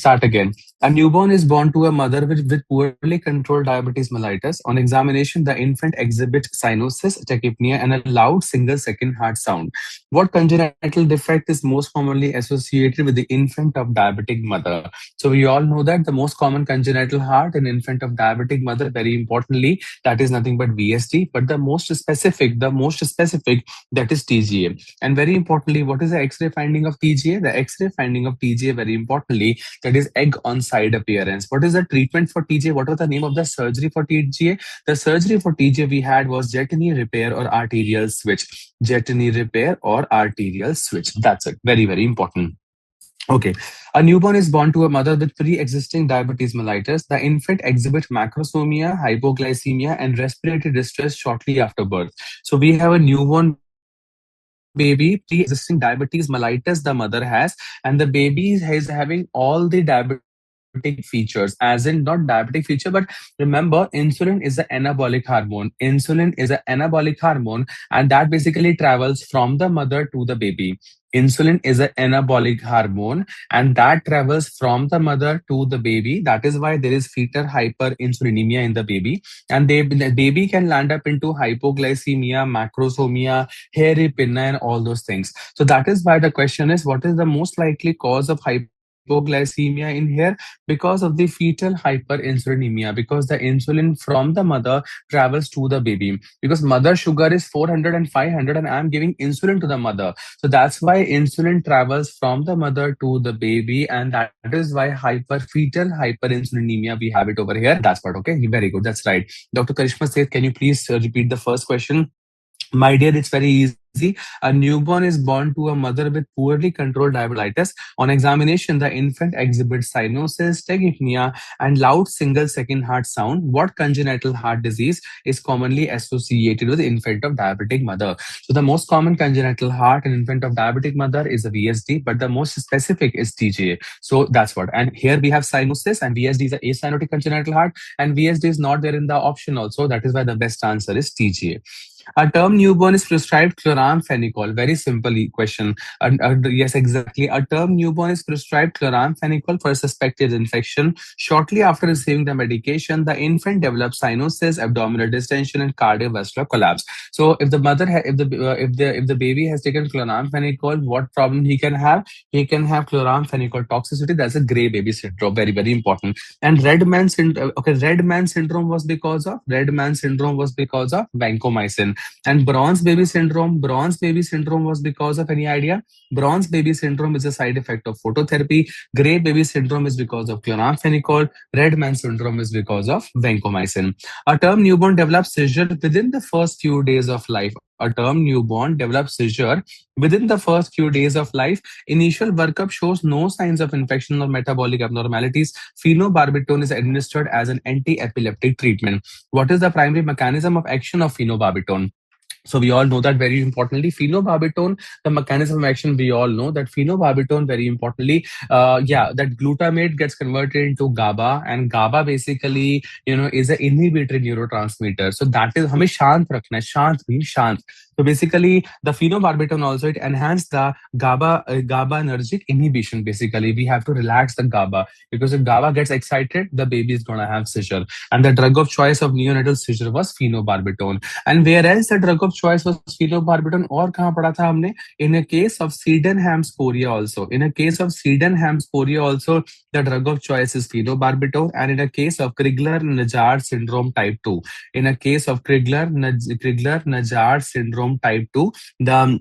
start again. A newborn is born to a mother with poorly controlled diabetes mellitus. On examination, the infant exhibits cyanosis, tachypnea, and a loud single-second heart sound. What congenital defect is most commonly associated with the infant of diabetic mother? So we all know that the most common congenital heart in infant of diabetic mother, very importantly, that is nothing but VSD. But the most specific, that is TGA. And very importantly, what is the X-ray finding of TGA? The X-ray finding of TGA, very importantly, that is egg on side appearance. What is the treatment for TGA? What was the name of the surgery for TGA? The surgery for TGA we had was Jatene repair or arterial switch. Jatene repair or arterial switch. That's it. Very, very important. Okay. A newborn is born to a mother with pre-existing diabetes mellitus. The infant exhibits macrosomia, hypoglycemia, and respiratory distress shortly after birth. So we have a newborn baby, pre-existing diabetes mellitus the mother has, and the baby is having all the diabetic features, as in not diabetic feature, but remember, insulin is an anabolic hormone. Insulin is an anabolic hormone, and that basically travels from the mother to the baby. Insulin is an anabolic hormone, and that travels from the mother to the baby. That is why there is fetal hyperinsulinemia in the baby, and the baby can land up into hypoglycemia, macrosomia, hairy pinna, and all those things. So that is why the question is, what is the most likely cause of hypoglycemia in here? Because of the fetal hyperinsulinemia, because the insulin from the mother travels to the baby, because mother sugar is 400 and 500, and I'm giving insulin to the mother. So that's why insulin travels from the mother to the baby, and that is why fetal hyperinsulinemia, we have it over here. That's part. Okay, very good. That's right. Dr. Karishma says, can you please repeat the first question? My dear, it's very easy. A newborn is born to a mother with poorly controlled diabetes. On examination, the infant exhibits cyanosis, tachypnea, and loud single-second heart sound. What congenital heart disease is commonly associated with infant of diabetic mother? So the most common congenital heart in infant of diabetic mother is a VSD, but the most specific is TGA. So that's what. And here we have cyanosis, and VSD is a acyanotic congenital heart, and VSD is not there in the option also. That is why the best answer is TGA. A term newborn is prescribed chloramphenicol. Very simple question. Yes, exactly. A term newborn is prescribed chloramphenicol for suspected infection. Shortly after receiving the medication, the infant develops cyanosis, abdominal distension, and cardiovascular collapse. So, if the mother, if the baby has taken chloramphenicol, what problem he can have? He can have chloramphenicol toxicity. That's a gray baby syndrome. Very, very important. And red man syndrome. Okay, red man syndrome was because of vancomycin. And bronze baby syndrome was because of, any idea? Bronze baby syndrome is a side effect of phototherapy. Gray baby syndrome is because of chloramphenicol. Red man syndrome is because of vancomycin. A term newborn develops seizure within the first few days of life. A term newborn develops seizure within the first few days of life. Initial workup shows no signs of infection or metabolic abnormalities. Phenobarbitone is administered as an anti-epileptic treatment. What is the primary mechanism of action of phenobarbitone? So we all know that, very importantly, phenobarbitone, the mechanism of action, we all know that phenobarbitone, very importantly, that glutamate gets converted into GABA, and GABA basically, is an inhibitory neurotransmitter. So that is, हमें शांत रखना है, शांत means शांत. So basically, the phenobarbitone also, it enhances the GABAergic inhibition. Basically, we have to relax the GABA, because if GABA gets excited, the baby is gonna have seizure. And the drug of choice of neonatal seizure was phenobarbitone. And whereas the drug of choice was phenobarbitone, और कहाँ पढ़ा था हमने? In a case of Sydenham's chorea also. In a case of Sydenham's chorea also, the drug of choice is phenobarbitone. And in a case of Crigler-Najjar syndrome type 2, in a case of Crigler-Najjar syndrome type 2, the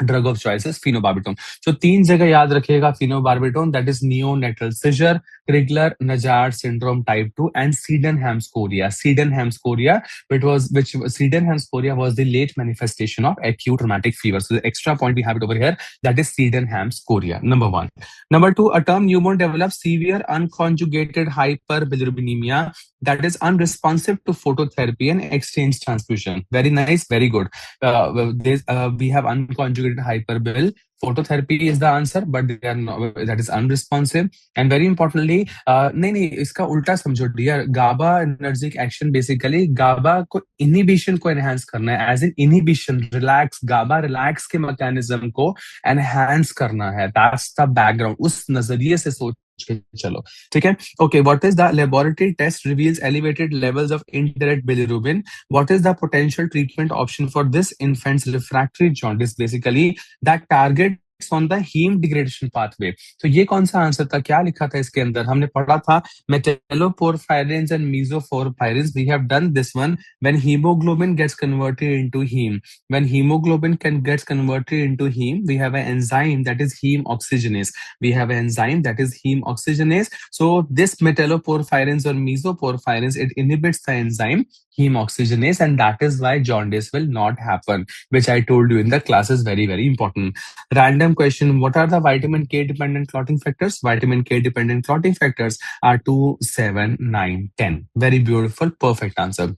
drug of choice is phenobarbitone. So तीन जगह याद रखिएगा phenobarbitone, that is neonatal seizure, Crigler-Najjar syndrome type 2, and Sydenham's chorea. Sydenham's chorea, Sydenham's chorea was the late manifestation of acute rheumatic fever. So the extra point we have it over here, that is Sydenham's chorea. Number one. Number two, a term newborn develops severe unconjugated hyperbilirubinemia, that is unresponsive to phototherapy and exchange transfusion. Very nice, very good. We have unconjugated hyperbil. Phototherapy is the answer, but they are not, that is unresponsive. And very importantly, नहीं इसका उल्टा समझो dear. GABA energic action, basically GABA को inhibition को enhance करना है, as in inhibition, relax, GABA relax के mechanism को एनहांस करना है. That's the background. उस नजरिए से सोच के चलो, ठीक है। Okay, what is the laboratory test reveals elevated levels of indirect bilirubin? What is the potential treatment option for this infant's refractory jaundice? Basically, that targets on the heme degradation pathway. तो ये कौन सा answer था, क्या लिखा था इसके अंदर? हमने पढ़ा था metalloporphyrins and mesoporphyrins. We have done this one. When hemoglobin gets converted into heme, when hemoglobin can gets converted into heme, we have an enzyme that is heme oxygenase. We have an enzyme that is heme oxygenase. So this metalloporphyrins or mesoporphyrins, it inhibits the enzyme heme oxygenase, and that is why jaundice will not happen, which I told you in the class is very, very important. Random question: what are the vitamin K dependent clotting factors? Vitamin K dependent clotting factors are 2, 7, 9, 10. Very beautiful, perfect answer.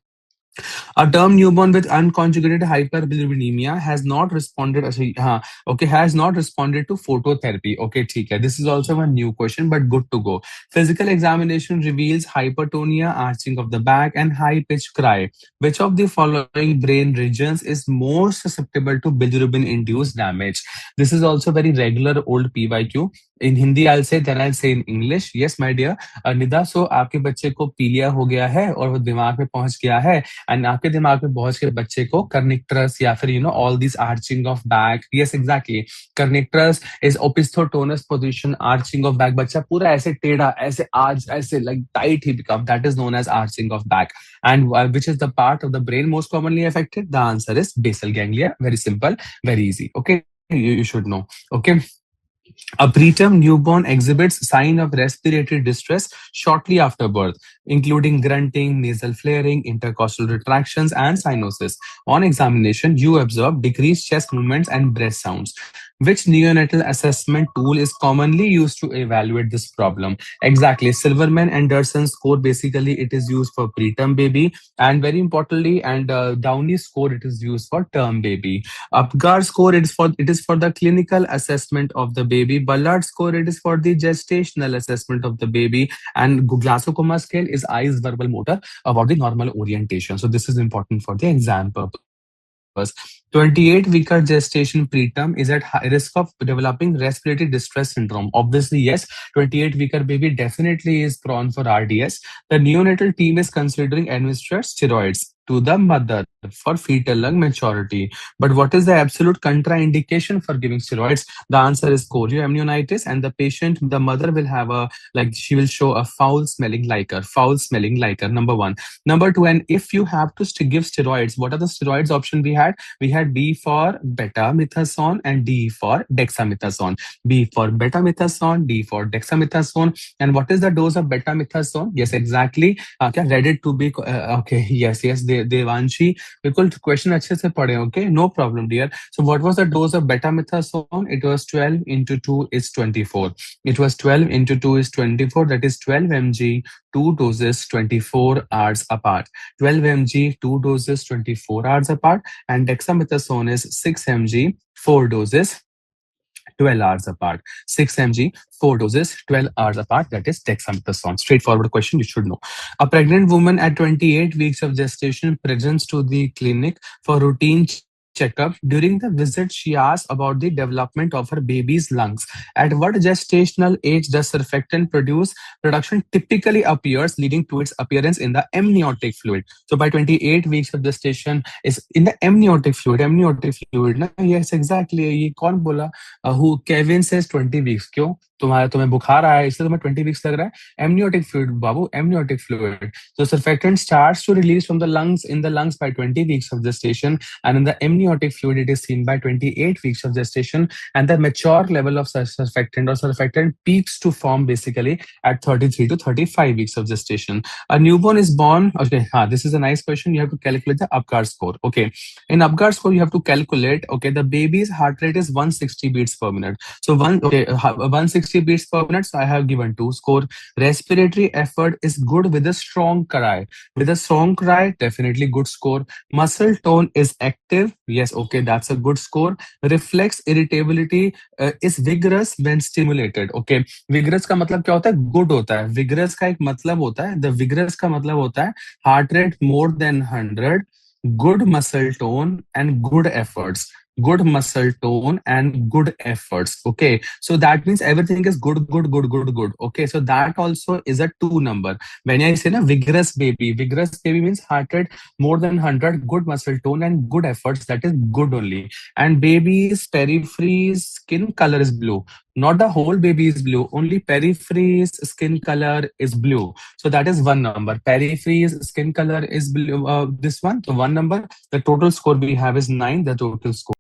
A term newborn with unconjugated hyperbilirubinemia has not responded. हाँ, okay, has not responded to phototherapy. Okay, ठीक है. This is also a new question, but good to go. Physical examination reveals hypertonia, arching of the back, and high-pitched cry. Which of the following brain regions is most susceptible to bilirubin-induced damage? This is also very regular old PYQ. In Hindi, I'll say, then I'll say in English. Yes, my dear. Nida, सो आपके बच्चे को पीलिया हो गया है और वो दिमाग में पहुंच गया है, एंड आपके दिमाग में पहुंच के बच्चे को कर्निक्टरस या फिर all this arching of back. Yes, exactly. Kernicterus is opisthotonus position, arching of back. बच्चा पूरा ऐसे टेढ़ा, ऐसे आज ऐसे लाइक टाइट ही become, that is known as arching of back. And which is the part of the brain most commonly affected? The answer is basal ganglia. Very simple, very easy. Okay, you should know. Okay. A preterm newborn exhibits sign of respiratory distress shortly after birth, including grunting, nasal flaring, intercostal retractions, and cyanosis. On examination, you observe decreased chest movements and breath sounds. Which neonatal assessment tool is commonly used to evaluate this problem? Exactly, Silverman and Downes score. Basically, it is used for preterm baby, and very importantly, and Downes score, it is used for term baby. Apgar score, it is for the clinical assessment of the baby. Ballard score, it is for the gestational assessment of the baby. And Glasgow scale is eyes, verbal, motor, about the normal orientation. So this is important for the exam purpose. 28-weeker gestation preterm is at high risk of developing respiratory distress syndrome. Obviously, yes, 28-weeker baby definitely is prone for RDS. The neonatal team is considering administering steroids to the mother for fetal lung maturity. But what is the absolute contraindication for giving steroids? The answer is chorioamnionitis, and the mother will have she will show a foul smelling liquor, number one. Number two, and if you have to give steroids, what are the steroids option we had? We had B for betamethasone and D for dexamethasone. B for betamethasone, D for dexamethasone. And what is the dose of betamethasone? Yes, exactly. Ready to be okay. Yes, Devanshi. बिल्कुल question अच्छे से पढ़े. Okay, no problem, dear. So what was the dose of betamethasone? It was 12 into 2 is 24. It was 12 into 2 is 24. That is 12 mg, 2 doses, 24 hours apart. 12 mg, 2 doses, 24 hours apart. And dexamethasone is 6 mg, 4 doses, 12 hours apart. 6 mg, 4 doses, 12 hours apart. That is dexamethasone. Straightforward question, you should know. A pregnant woman at 28 weeks of gestation presents to the clinic for routine checkup. During the visit, she asks about the development of her baby's lungs. At what gestational age does surfactant production typically appears, leading to its appearance in the amniotic fluid? So by 28 weeks of gestation is in the amniotic fluid. Amniotic fluid, na? Yes, exactly. ये कौन बोला? Who? Kevin says 20 weeks. क्यों? तुम्हें बुखार आया इसलिए तुम्हें 20 weeks लग रहा है? Amniotic fluid, Babu, amniotic fluid. So surfactant starts to release from the lungs in the lungs by 20 weeks of gestation, and in the amniotic fluid it is seen by 28 weeks of gestation, and the mature level of surfactant peaks to form basically at 33 to 35 weeks of gestation. A newborn is born. Okay, this is a nice question. You have to calculate the Apgar score. Okay, in Apgar score you have to calculate. Okay, the baby's heart rate is 160 beats per minute. So 160 beats per minute. So I have given 2 score. Respiratory effort is good with a strong cry. With a strong cry, definitely good score. Muscle tone is active. Yes, okay, that's a good score. Reflex irritability is vigorous when stimulated. Okay, vigorous का मतलब क्या होता है? Good होता है. Vigorous का एक मतलब होता है, the vigorous का मतलब होता है heart rate more than 100, good muscle tone and good efforts. good muscle tone, and good efforts. Okay, so that means everything is good, good, good, good, good. Okay, so that also is a two number. When I say na vigorous baby means heart rate more than 100, good muscle tone and good efforts, that is good only. And baby's periphery skin color is blue. Not the whole baby is blue, only periphery's skin color is blue. So that is one number. Periphery's skin color is blue. This one, so one number. The total score we have is 9, the total score.